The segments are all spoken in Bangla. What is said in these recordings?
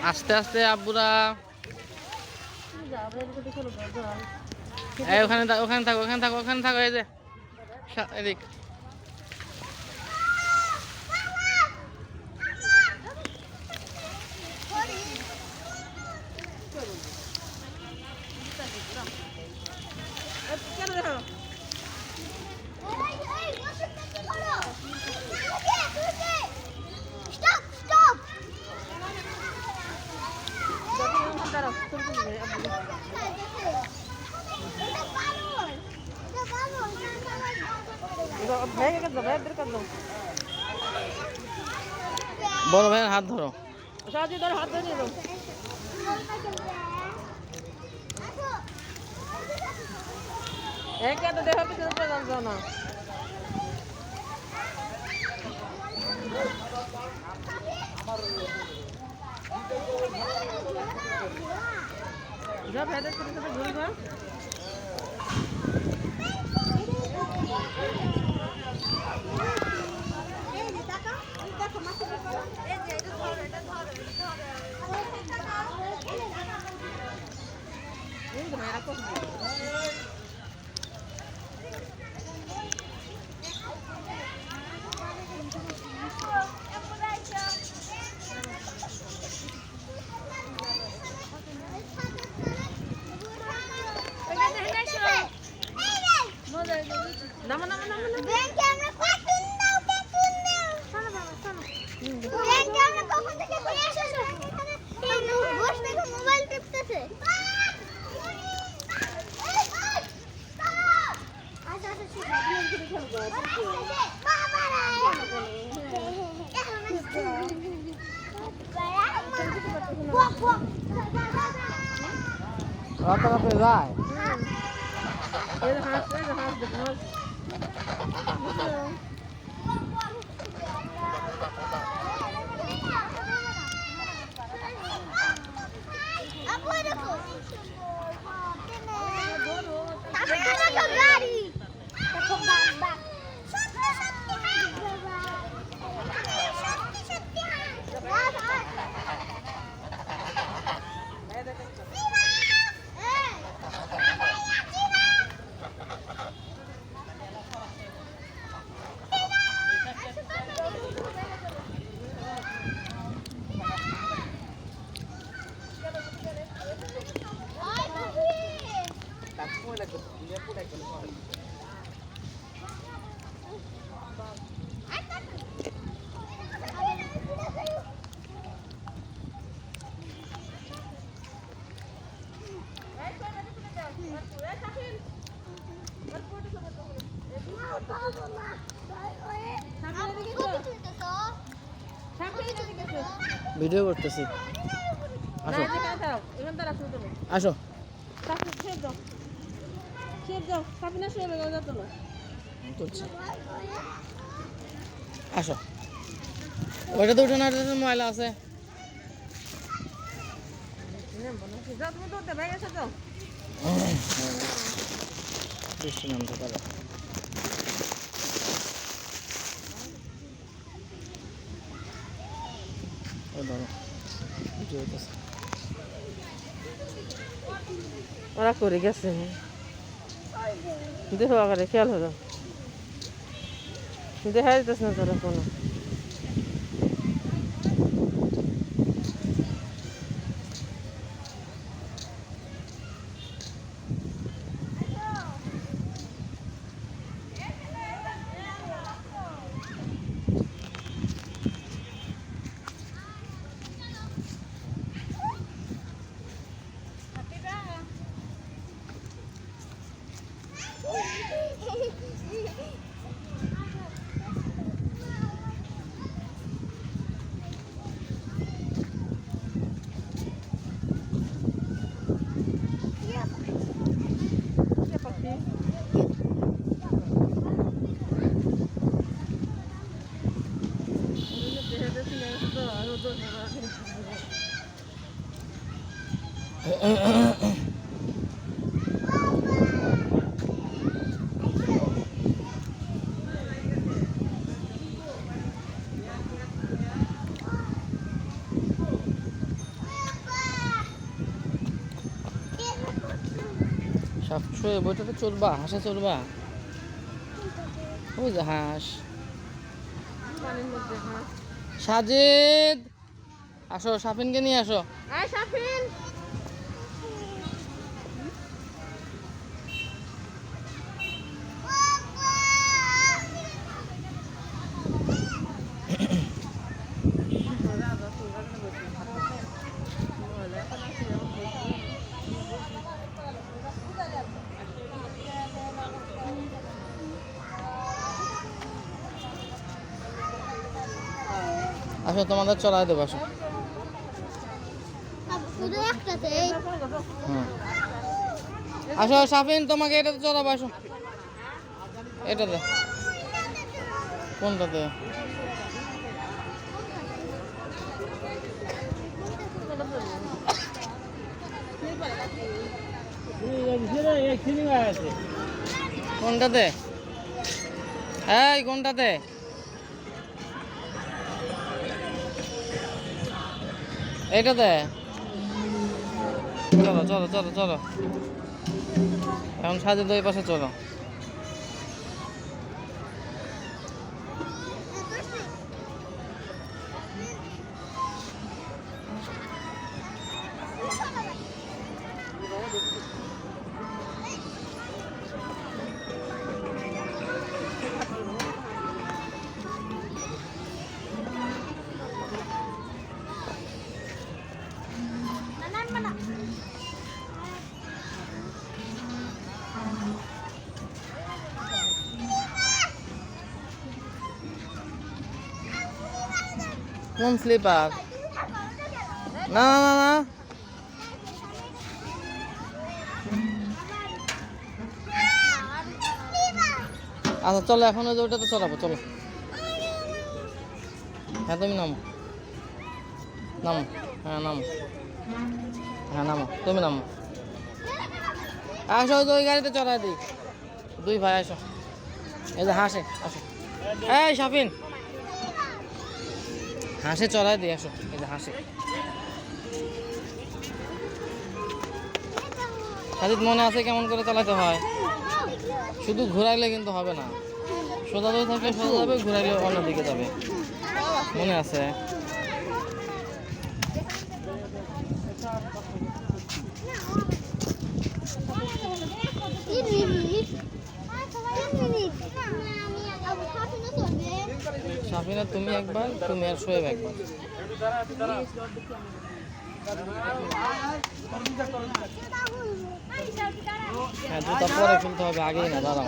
আস্তে আস্তে আব্বুরা ওখানে ওখানে থাকো ওখানে থাকো ওখানে থাকো এই যে এদিক বড় ভাইয়ের হাত ধরো হাত ধরে নিয়ে যাও তো দেখো পিছনে যাও না যা ভেতর থেকে ঘুরবা নামো নামো নামো ব্যাংকে আমরা কার্টুন দাও কার্টুন দাও চলো বাবা চলো ব্যাংকে আমরা কখন থেকে ঘুরে এসেছো এখানে বস দেখো মোবাইল টিপতেছে আচ্ছা আচ্ছা ঠিক আছে ব্যাংকে খেলবো বাবা রাতে যায় এই হাঁস দেখো আপু দেখো গাড়ি দেখো বাগ বাগ সত্যি সত্যি সত্যি সত্যি ভিডিও করতেছি আসো আসো তুলছি আসো ওইটা তো উঠে না ময়লা আছে বৃষ্টি নামতে পারে ওরা করে গেছে দেখো আবার খেয়াল হলো দেখা যেতেছে না তোরা কোনো শুয়ে বইটাতে চলবা, হাঁসে চলবা। ওই যে হাঁস। পানির মধ্যে হাঁস। সাজিদ আসো, সাফিনকে নিয়ে আসো। আয় সাফিন। আসো তোমাদের চড়াই দেবো, আসো। শুধু একটাতে হুম আসো সাফিন, তোমাকে এটাতে চড়াবো, আসো। এটাতে কোনটাতে? কোনটাতে? এই কোনটাতে? এইটাতে? চলো চলো চলো চলো, এখন সাজে দুই পাশে চলো। কোন স্লিপার? না না না না, আচ্ছা চলো এখন ওই যে ওটাতে চড়াবো, চলো। হ্যাঁ তুমি নামো, নামো, হ্যাঁ নামো, হ্যাঁ নামো, তুমি নামো। আসো ওই গাড়িতে চড়াই দিই, দুই ভাই আসো। এই যে হাসে, আসো। এই সাফিন, হাসে চড়াই দিই, আসো। এই যে হাসে। সাজিদ মনে আছে কেমন করে চালাতে হয়? শুধু ঘোরাইলে কিন্তু হবে না, সোজা ধরে থাকলে সোজা যাবে, ঘোরাইলে অন্যদিকে যাবে। মনে আছে? সাফিনা তুমি একবার, তুমি আর শোয়েব একবার। হ্যাঁ জুতা পরে খুলতে হবে, আগেই না, দাঁড়াও।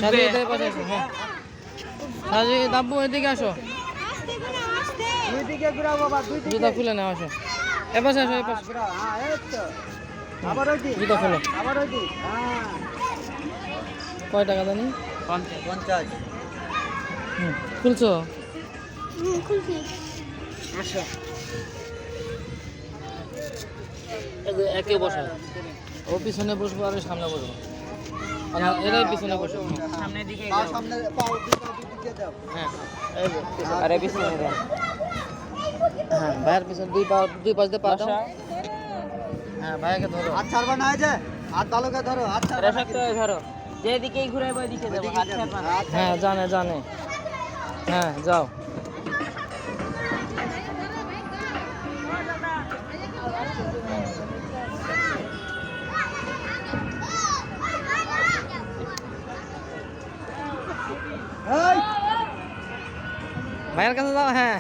সাজিদ এই পাশে আসো, হ্যাঁ। সাজিদ আব্বু এদিকে আসো, জুতা খুলে নাও, আসো। এপাশে আসো, এপাশে। জুতা খোলো। কয় টাকা জানি? 50। খুলছো? খুলছি। আসো, একে বসো। ও পিছনে বসবো আর সামনে বসবো, এরাই পিছনে বসবো। সামনের দিকে যাও। সামনে পাও দিকে দাও। হ্যাঁ এই যে পিছনে। আরে পিছনে দাও। হ্যাঁ ভাইয়ের পিছনে দুই পাশ দিয়ে পা দাও। হ্যাঁ ভাইয়াকে ধরো। হাত ছাড়বা না, এই যে হাত ভালো করে ধরো, হাত ছাড়বা না। শক্ত হয়ে ধরো, যেদিকেই ঘুরাইবো ওইদিকে যাবো, হাত ছাড়বা না। হ্যাঁ জানে জানে, হ্যাঁ যাও। এই ভাইয়ের কাছে যাও, হ্যাঁ।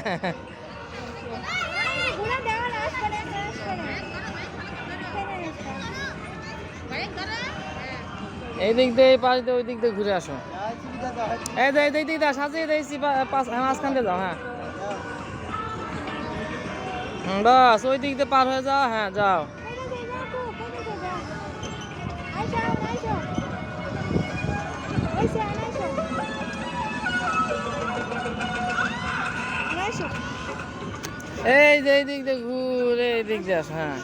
এই দিক দিয়ে, এই পাশ দিয়ে, ওই দিক দিয়ে ঘুরে আসো। সুবিধা দাও। এই যে এই দিক দিয়ে সাজিয়ে দিয়েছি, মাঝখান দিয়ে যাও, হ্যাঁ। বাস ওই দিক দিয়ে পার হয়ে যাও, হ্যাঁ যাও। এই যে এই দিক দিয়ে ঘুরে এই দিক দিয়ে আসো, হ্যাঁ।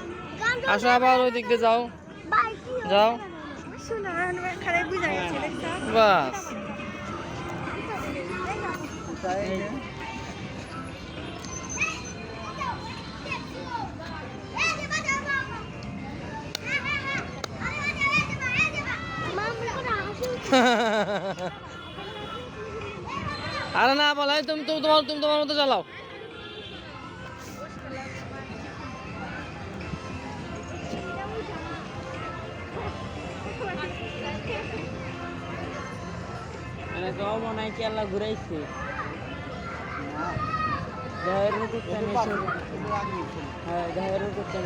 আসো আবার ওই দিক দিয়ে যাও, যাও। বাস আরে না বলে তুমি তোমার মতো চালাও। মানে তো মনে হয় কি আল্লাহ ঘুরাইছে গায়ের করতে হ্যাঁ গায়ের করতে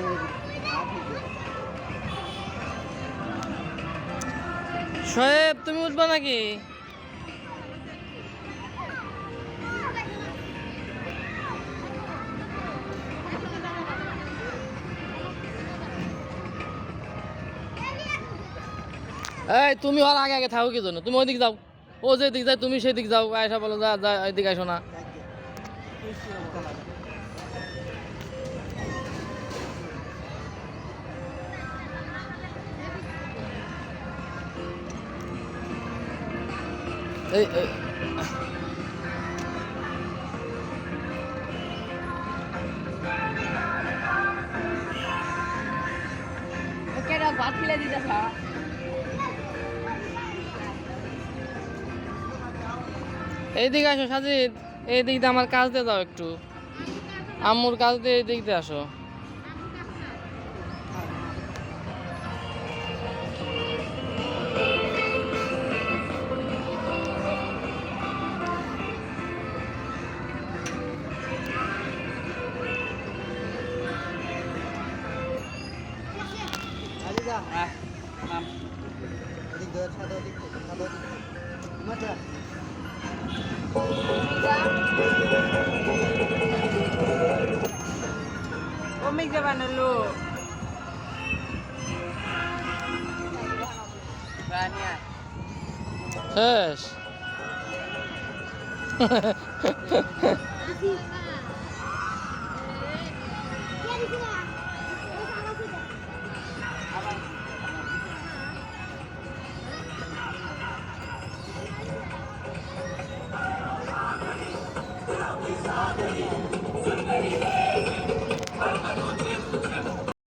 শোয়েব তুমি উঠবা নাকি? এই তুমি ওর আগে আগে থাকো কি জন্য? তুমি ওই দিক যাও, ও যে দিক যায় তুমি সেই দিক যাও। আয়সা বলো যা যা এদিকে আসো না। এই এই কেডা ভাত খিলা দিতেছা এইদিকে আসো সাজিদ, এই দিক দিয়ে আমার কাজ দিয়ে যাও একটু। আম্মুর কাজ দিয়ে এই দিক দিয়ে আসো। আগে যা নাম ওদিক ধর সাদা ওদিক সাদা ওদিক মাথা ও মিক যাবানে লো বানিয়া শেষ।